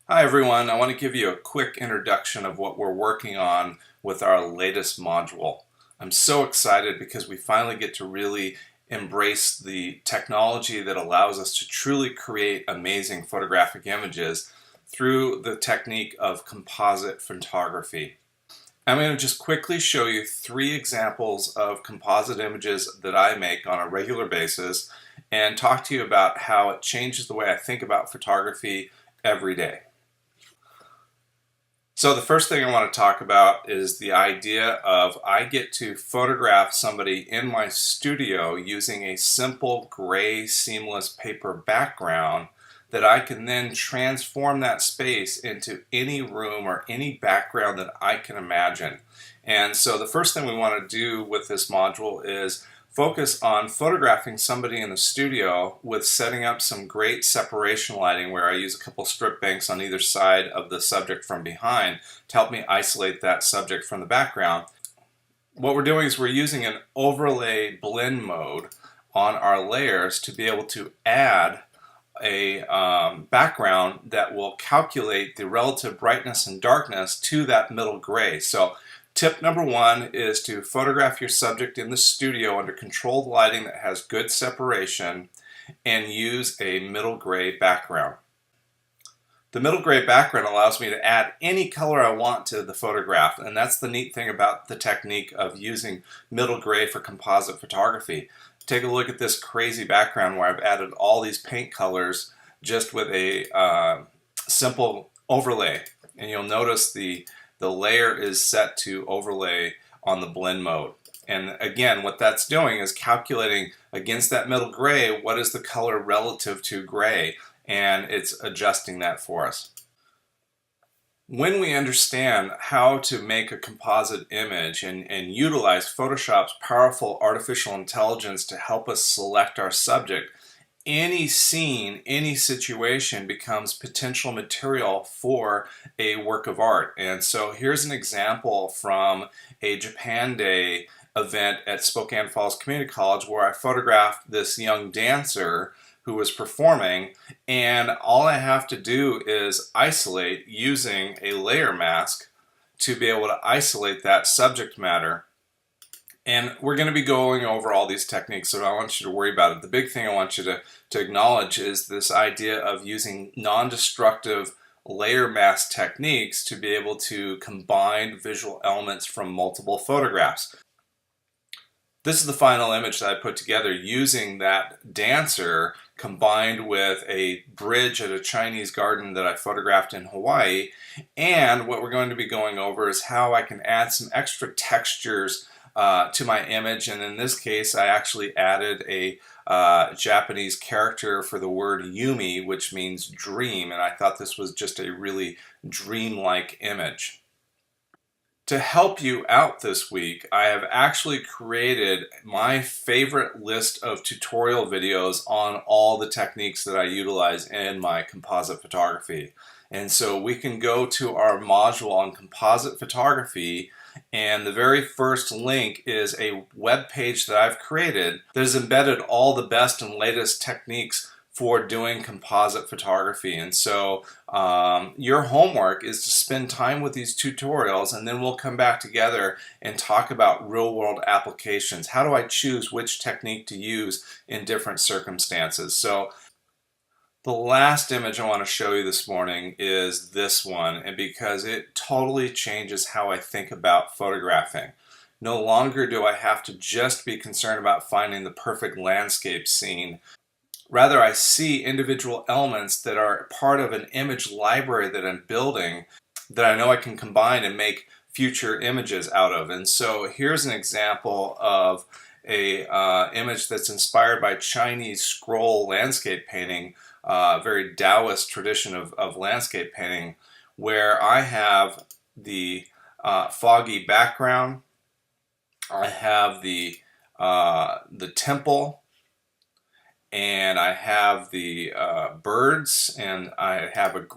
Hi everyone, I want to give you a quick introduction of what we're working on with our latest module. I'm so excited because we finally get to really embrace the technology that allows us to truly create amazing photographic images through the technique of composite photography. I'm going to just quickly show you 3 examples of composite images that I make on a regular basis and talk to you about how it changes the way I think about photography every day. So the first thing I want to talk about is the idea of I get to photograph somebody in my studio using a simple gray seamless paper background that I can then transform that space into any room or any background that I can imagine. And so the first thing we want to do with this module is focus on photographing somebody in the studio with setting up some great separation lighting where I use a couple strip banks on either side of the subject from behind to help me isolate that subject from the background. What we're doing is we're using an overlay blend mode on our layers to be able to add a background that will calculate the relative brightness and darkness to that middle gray. So tip number 1 is to photograph your subject in the studio under controlled lighting that has good separation and use a middle gray background. The middle gray background allows me to add any color I want to the photograph, and that's the neat thing about the technique of using middle gray for composite photography. Take a look at this crazy background where I've added all these paint colors just with a simple overlay, and you'll notice the layer is set to overlay on the blend mode. And again, what that's doing is calculating against that middle gray what is the color relative to gray, and it's adjusting that for us. When we understand how to make a composite image and utilize Photoshop's powerful artificial intelligence to help us select our subject, any scene, any situation becomes potential material for a work of art. And so here's an example from a Japan Day event at Spokane Falls Community College where I photographed this young dancer who was performing, and all I have to do is isolate using a layer mask to be able to isolate that subject matter. And we're going to be going over all these techniques, so I don't want you to worry about it. The big thing I want you to acknowledge is this idea of using non-destructive layer mask techniques to be able to combine visual elements from multiple photographs. This is the final image that I put together using that dancer combined with a bridge at a Chinese garden that I photographed in Hawaii. And what we're going to be going over is how I can add some extra textures to my image. And in this case, I actually added a Japanese character for the word Yumi, which means dream. And I thought this was just a really dreamlike image. To help you out this week, I have actually created my favorite list of tutorial videos on all the techniques that I utilize in my composite photography. And so we can go to our module on composite photography, and the very first link is a web page that I've created that has embedded all the best and latest techniques for doing composite photography. And so your homework is to spend time with these tutorials, and then we'll come back together and talk about real-world applications. How do I choose which technique to use in different circumstances? So the last image I want to show you this morning is this one, and because it totally changes how I think about photographing. No longer do I have to just be concerned about finding the perfect landscape scene. Rather, I see individual elements that are part of an image library that I'm building that I know I can combine and make future images out of. And so here's an example of a image that's inspired by Chinese scroll landscape painting, very Taoist tradition of landscape painting, where I have the foggy background, I have the temple, and I have the birds, and I have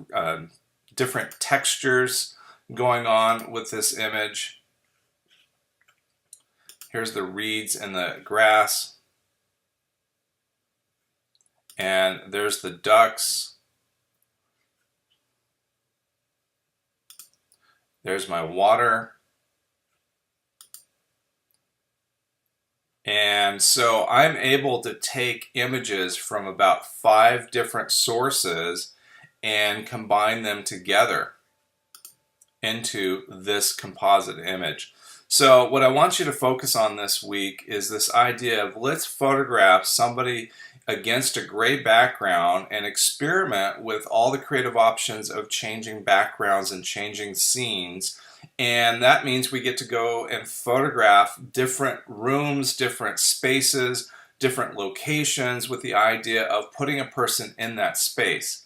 different textures going on with this image. Here's the reeds and the grass, and there's the ducks, There's my water. And so I'm able to take images from about 5 different sources and combine them together into this composite image. So what I want you to focus on this week is this idea of let's photograph somebody against a gray background and experiment with all the creative options of changing backgrounds and changing scenes. And that means we get to go and photograph different rooms, different spaces, different locations with the idea of putting a person in that space.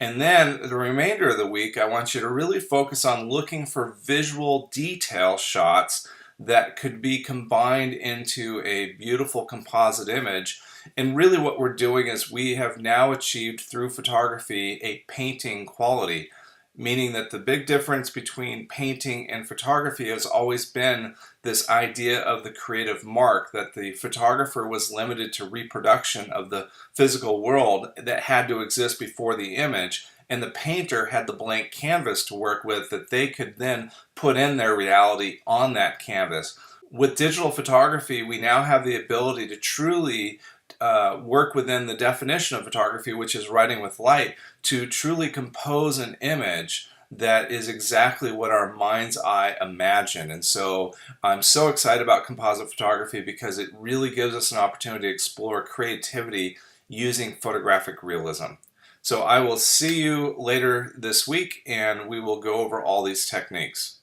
And then the remainder of the week, I want you to really focus on looking for visual detail shots that could be combined into a beautiful composite image. And really what we're doing is we have now achieved through photography a painting quality, meaning that the big difference between painting and photography has always been this idea of the creative mark, that the photographer was limited to reproduction of the physical world that had to exist before the image, and the painter had the blank canvas to work with that they could then put in their reality on that canvas. With digital photography, we now have the ability to truly work within the definition of photography, which is writing with light, to truly compose an image that is exactly what our mind's eye imagine. And so I'm so excited about composite photography because it really gives us an opportunity to explore creativity using photographic realism. So I will see you later this week and we will go over all these techniques.